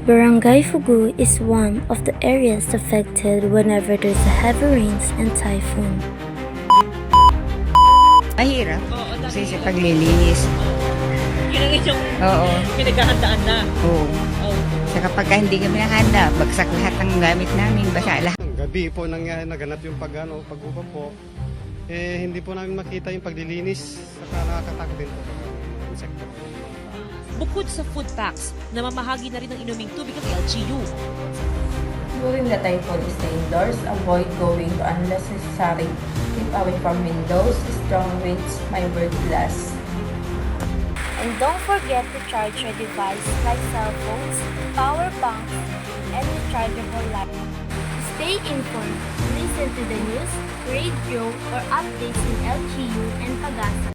Barangay Fugu is one of the areas affected whenever there's a heavy rains and typhoon. Mahirap. Kasi sa paglilinis. Yun ang inyong Oo. pinaghahandaan na. Oo. Oh. Sa kapag hindi kami nakahanda, bagsak lahat ng gamit namin, basa lahat. Gabi po naganap yung pag-upa po. Hindi po namin makita yung paglilinis. Saka nakakatakot din po yung insekto. Bukod sa food packs, namamahagi na rin ng inuming tubig ng LGU. During the typhoon, stay indoors, avoid going to unless necessary. Keep away from windows, strong winds may break glass. And don't forget to charge your device like cell phones, power banks, and rechargeable laptops. Stay informed, listen to the news, radio, or updates in LGU and Pagasa.